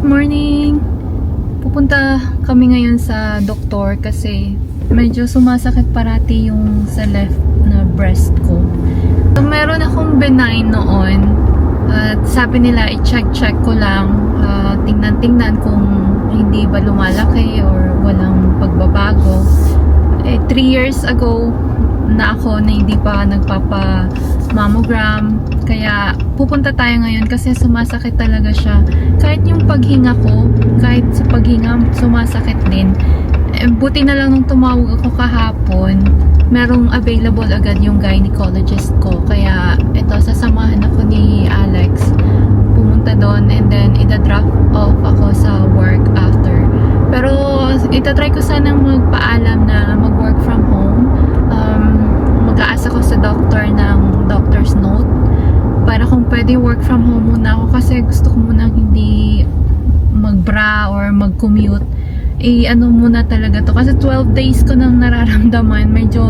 Good morning! Pupunta kami ngayon sa doktor kasi medyo sumasakit parati yung sa left na breast ko. So, meron akong benign noon at sabi nila i-check ko lang, tingnan kung hindi ba lumalaki or walang pagbabago. 3 years ago na ako na hindi pa nagpapa-mammogram. Kaya pupunta tayo ngayon kasi sumasakit talaga siya. Kahit yung paghinga ko, kahit sa paghinga sumasakit din. Buti na lang nung tumawag ako kahapon, merong available agad yung gynecologist ko. Kaya ito, sasamahan ako ni Alex. Pumunta doon and then ida-drop off ako sa work after. Pero itatry ko sanang magpaalam na mag-work from home. Mag-aasa ko sa doctor ng doctor's note para kung pwede work from home muna ako kasi gusto ko muna hindi mag-bra or mag-commute. Ano muna talaga to kasi 12 days ko nang nararamdaman, medyo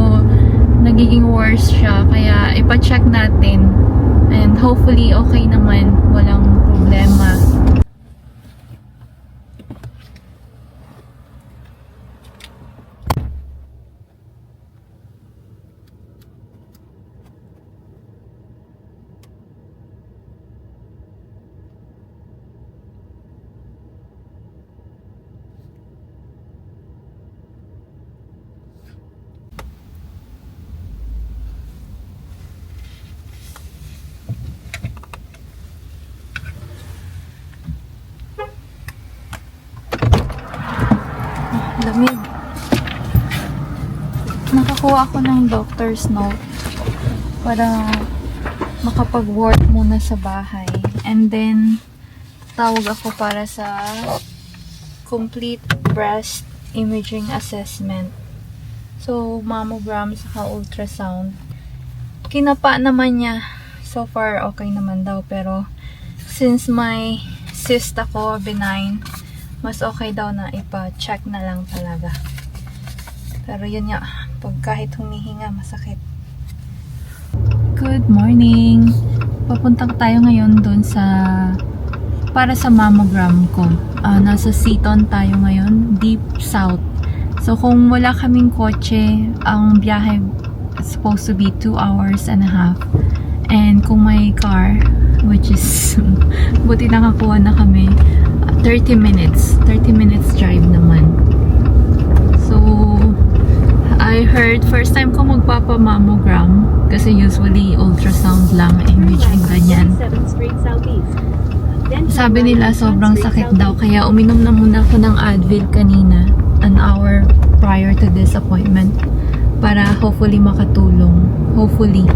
nagiging worse siya, kaya ipa-check natin and hopefully okay naman, walang problema. Lamig. Nakakuha ako ng doctor's note para makapag-work muna sa bahay. And then, tawag ako para sa complete breast imaging assessment. So, mammogram saka ultrasound. Kinapa naman niya. So far, okay naman daw. Pero, since may cyst ako, benign, mas okay daw na ipa-check na lang talaga. Pero yun nga, pag kahit humihinga, masakit. Good morning! Papunta tayo ngayon dun para sa mammogram ko. Nasa Seaton tayo ngayon, deep south. So kung wala kaming kotse, ang biyahe is supposed to be 2 hours and a half. And kung may car, which is buti nakakuha na kami, 30 minutes drive naman. So I heard first time ko magpapa-mammogram kasi usually ultrasound lang, imaging ganyan. Sabi nila sobrang sakit daw kaya uminom na muna ako ng Advil kanina, an hour prior to this appointment, para hopefully makatulong. Hopefully.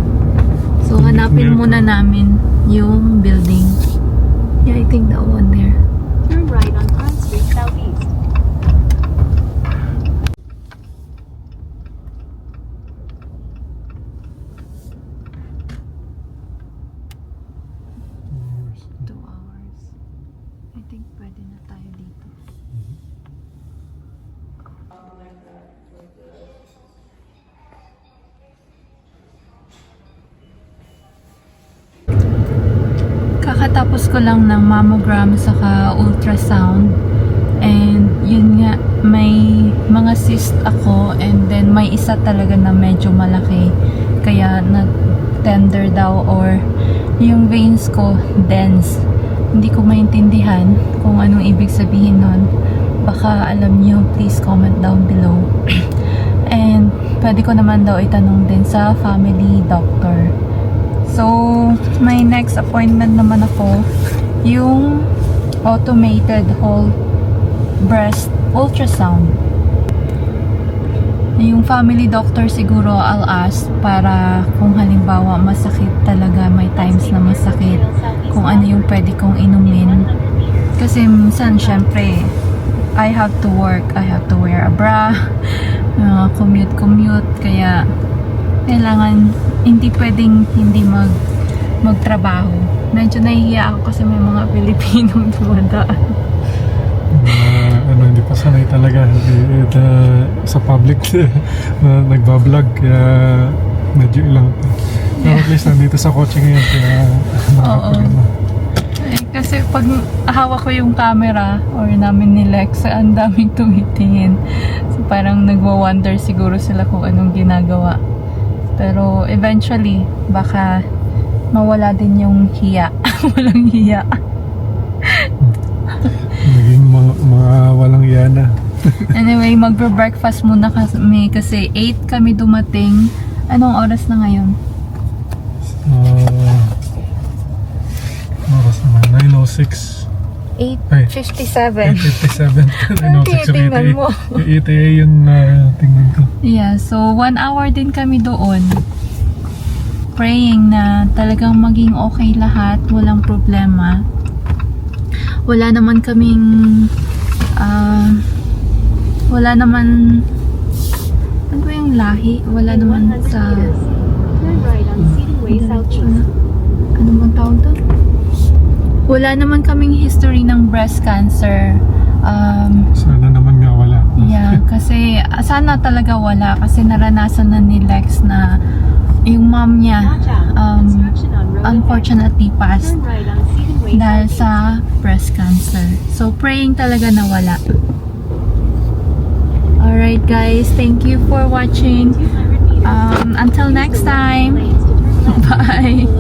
So hanapin muna namin yung building. Yeah, I think that one there. Turn right on Front Street Southeast. Two hours. I think pwede na tayo dito. Kakatapos ko lang ng mammogram saka ultrasound, and yun nga, may mga cyst ako and then may isa talaga na medyo malaki kaya nag-tender daw or yung veins ko dense. Hindi ko maintindihan kung anong ibig sabihin nun. Baka alam nyo, please comment down below. And pwede ko naman daw itanong din sa family doctor. So, my next appointment naman ako, yung automated whole breast ultrasound. Yung family doctor siguro I'll ask para kung halimbawa masakit talaga, may times na masakit, kung ano yung pwede kong inumin. Kasi minsan, syempre, I have to work, I have to wear a bra, commute, kaya kailangan hindi pwedeng hindi magtrabaho. Medyo nahihiya ako kasi may mga Pilipinong dumadaan. Hindi pa sanay talaga sa public na nagbablog, kaya medyo ilang. Pero at least nandito sa kotse ngayon, kaya Oo. Kasi pag hawak ko yung camera or namin ni Lex, ang daming tumitingin. So parang nagwa-wonder siguro sila kung anong ginagawa. Pero eventually, baka mawala din yung hiya. Walang hiya. Naging mga walang yana. Anyway, magbe-breakfast muna kami kasi 8 kami dumating. Anong oras na ngayon? Oras naman, 9:06. 8:57. 8:57. Ano tinitingnan mo? 8 yun na tingnan ko. Yeah, so 1 hour din kami doon. Praying na talagang maging okay lahat, walang problema. Wala naman kaming wala naman ano ba yung lahi? Wala In naman 100 sa meters, turn right on Seating Way Southeast. ano bang tawag doon? Wala naman kaming history ng breast cancer. Sana naman nga wala. Yeah, kasi sana talaga wala kasi naranasan na ni Lex na yung mom niya Watch out. Construction on road ahead. unfortunately passed Turn right on Seating Way dahil Southeast. sa breast cancer. So praying talaga na wala. Alright guys, thank you for watching. 200 meters. Until next time. Lanes to turn left. Bye.